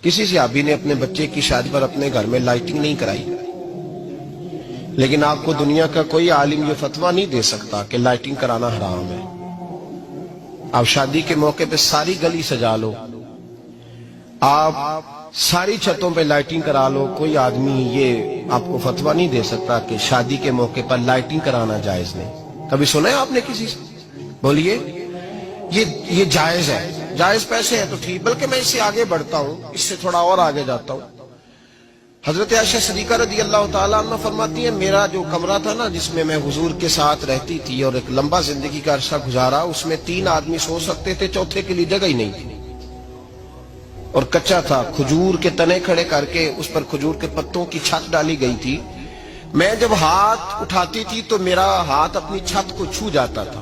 کسی صحابی نے اپنے بچے کی شادی پر اپنے گھر میں لائٹنگ نہیں کرائی، لیکن آپ کو دنیا کا کوئی عالم یہ فتویٰ نہیں دے سکتا کہ لائٹنگ کرانا حرام ہے۔ آپ شادی کے موقع پہ ساری گلی سجا لو، آپ ساری چھتوں پہ لائٹنگ کرا لو، کوئی آدمی یہ آپ کو فتویٰ نہیں دے سکتا کہ شادی کے موقع پر لائٹنگ کرانا جائز نہیں۔ کبھی سنا ہے آپ نے کسی سے؟ بولیے یہ جائز ہے، جائز پیسے ہے تو ٹھیک، بلکہ میں اس سے آگے بڑھتا ہوں، اس سے تھوڑا اور آگے جاتا ہوں۔ حضرت عائشہ صدیقہ رضی اللہ تعالیٰ عنہ فرماتی ہیں میرا جو کمرہ تھا نا جس میں میں حضور کے ساتھ رہتی تھی اور ایک لمبا زندگی کا عرصہ گزارا، اس میں 3 آدمی سو سکتے تھے، چوتھے کے لیے جگہ ہی نہیں تھی، اور کچا تھا، کھجور کے تنے کھڑے کر کے اس پر کھجور کے پتوں کی چھت ڈالی گئی تھی۔ میں جب ہاتھ اٹھاتی تھی تو میرا ہاتھ اپنی چھت کو چھو جاتا تھا۔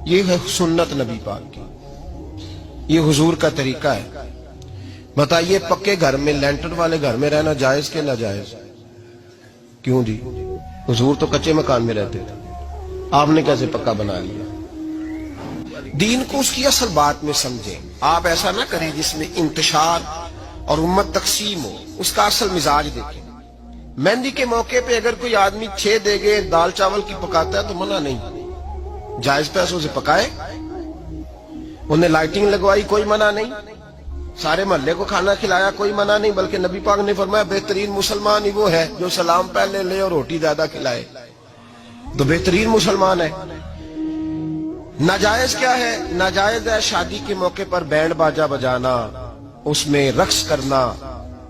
یہ ہے سنت نبی پاک کی، یہ حضور کا طریقہ ہے۔ بتائیے پکے گھر میں، لینٹر والے گھر میں رہنا جائز کہ ناجائز؟ کیوں جی؟ حضور تو کچے مکان میں رہتے تھے، آپ نے کیسے پکا بنا لیا؟ دین کو اس کی اصل بات میں سمجھیں، آپ ایسا نہ کریں جس میں انتشار اور امت تقسیم ہو، اس کا اصل مزاج دیکھیں۔ مہندی کے موقع پہ اگر کوئی آدمی 6 دیگیں دال چاول کی پکاتا ہے تو منع نہیں، جائز پیسوں سے پکائے۔ انہیں لائٹنگ لگوائی، کوئی منع نہیں، سارے محلے کو کھانا کھلایا، کوئی منع نہیں، بلکہ نبی پاک نے فرمایا بہترین مسلمان ہی وہ ہے جو سلام پہلے لے اور روٹی زیادہ کھلائے، تو بہترین مسلمان ہے۔ ناجائز کیا ہے؟ ناجائز ہے شادی کے موقع پر بینڈ باجا بجانا، اس میں رقص کرنا،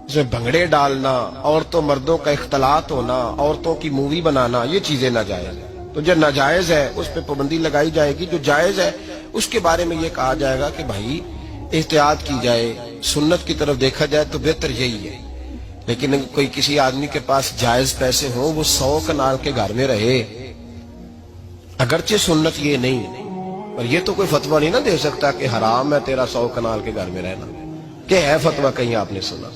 اس میں بھنگڑے ڈالنا، عورتوں مردوں کا اختلاط ہونا، عورتوں کی مووی بنانا، یہ چیزیں ناجائز ہیں۔ تو جو ناجائز ہے اس پہ پابندی لگائی جائے گی، جو جائز ہے اس کے بارے میں یہ کہا جائے گا کہ بھائی احتیاط کی جائے، سنت کی طرف دیکھا جائے تو بہتر یہی ہے۔ لیکن کوئی کسی آدمی کے پاس جائز پیسے ہوں، وہ 100 کنال کے گھر میں رہے، اگرچہ سنت یہ نہیں، اور یہ تو کوئی فتویٰ نہیں نہ دے سکتا کہ حرام ہے تیرا 100 کنال کے گھر میں رہنا، کہ ہے فتویٰ کہیں آپ نے سنا؟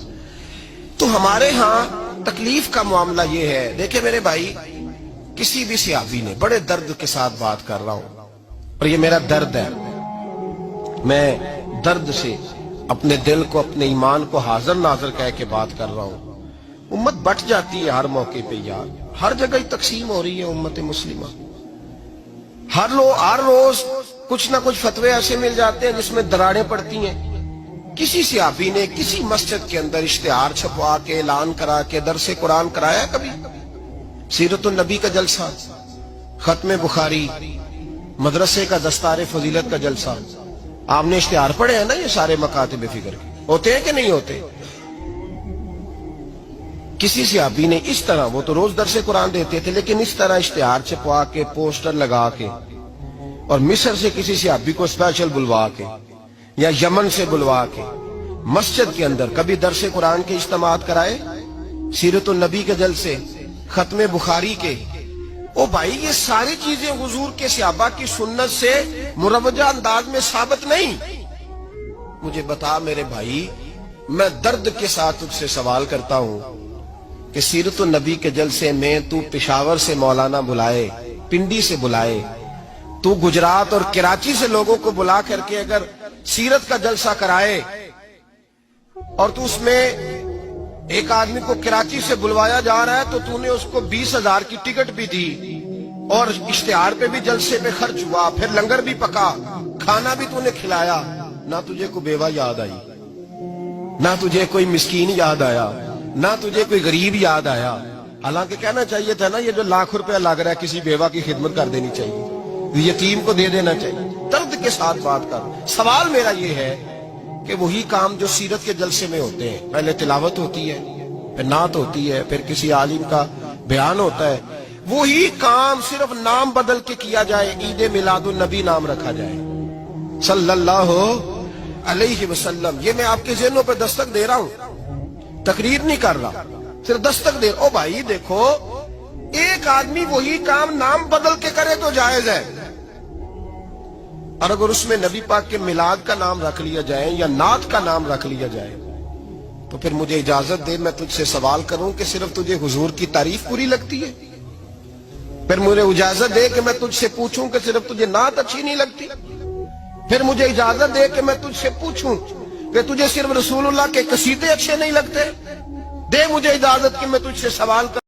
تو ہمارے ہاں تکلیف کا معاملہ یہ ہے۔ دیکھیں میرے بھائی، کسی بھی صحابی نے، بڑے درد کے ساتھ بات کر رہا ہوں اور یہ میرا درد ہے، میں درد سے اپنے دل کو، اپنے ایمان کو حاضر ناظر کہہ کے بات کر رہا ہوں۔ امت بٹ جاتی ہے ہر موقع پہ یار، ہر جگہ تقسیم ہو رہی ہے امت مسلمہ، ہر روز کچھ نہ کچھ فتوے ایسے مل جاتے ہیں جس میں دراڑیں پڑتی ہیں۔ کسی صحابی نے کسی مسجد کے اندر اشتہار چھپوا کے، اعلان کرا کے درس قرآن کرایا کبھی؟ سیرت النبی کا جلسہ، ختم بخاری، مدرسے کا دستار فضیلت کا جلسہ، آپ نے اشتہار پڑھے ہیں نا یہ سارے مکاتب فکر کے، ہوتے ہیں کہ نہیں ہوتے؟ کسی صحابی نے اس طرح، وہ تو روز درس قرآن دیتے تھے، لیکن اس طرح اشتہار چھپوا کے، پوسٹر لگا کے، اور مصر سے کسی صحابی کو اسپیشل بلوا کے یا یمن سے بلوا کے مسجد کے اندر کبھی درس قرآن کے اجتماعات کرائے، سیرت النبی کے جلسے، ختم بخاری کے؟ او بھائی یہ ساری چیزیں حضور کے صحابہ کی سنت سے مروجہ انداز میں ثابت نہیں۔ مجھے بتا میرے بھائی، میں درد کے ساتھ تجھ سے سوال کرتا ہوں کہ سیرت النبی کے جلسے میں تو پشاور سے مولانا بلائے، پنڈی سے بلائے، تو گجرات اور کراچی سے لوگوں کو بلا کر کے اگر سیرت کا جلسہ کرائے، اور تو اس میں ایک آدمی کو کراچی سے بلوایا جا رہا ہے تو تو نے اس کو 20,000 کی ٹکٹ بھی دی، اور اشتہار پہ بھی جلسے پہ خرچ ہوا، پھر لنگر بھی پکا، کھانا بھی تو نے کھلایا، نہ تجھے کوئی بیوہ یاد آئی، نہ تجھے کوئی مسکین یاد آیا، نہ تجھے کوئی غریب یاد آیا؟ حالانکہ کہنا چاہیے تھا نا یہ جو ₹1,00,000 لگ رہا ہے کسی بیوہ کی خدمت کر دینی چاہیے، یتیم کو دے دینا چاہیے۔ درد کے ساتھ بات کر، سوال میرا یہ ہے کہ وہی کام جو سیرت کے جلسے میں ہوتے ہیں، پہلے تلاوت ہوتی ہے، پھر نعت ہوتی ہے، پھر کسی عالم کا بیان ہوتا ہے، وہی کام صرف نام بدل کے کیا جائے، عید میلاد النبی نام رکھا جائے صلی اللہ علیہ وسلم۔ یہ میں آپ کے ذہنوں پہ دستک دے رہا ہوں، تقریر نہیں کر رہا، صرف دستک دے رہا۔ او بھائی دیکھو، ایک آدمی وہی کام نام بدل کے کرے تو جائز ہے، اور اگر اس میں نبی پاک کے میلاد کا نام رکھ لیا جائے یا نعت کا نام رکھ لیا جائے تو پھر مجھے اجازت دے میں تجھ سے سوال کروں کہ صرف تجھے حضور کی تعریف پوری لگتی ہے؟ پھر مجھے اجازت دے کہ میں تجھ سے پوچھوں کہ صرف تجھے نعت اچھی نہیں لگتی؟ پھر مجھے اجازت دے کہ میں تجھ سے پوچھوں کہ تجھے صرف رسول اللہ کے قصیدے اچھے نہیں لگتے؟ دے مجھے اجازت کہ میں تجھ سے سوال کر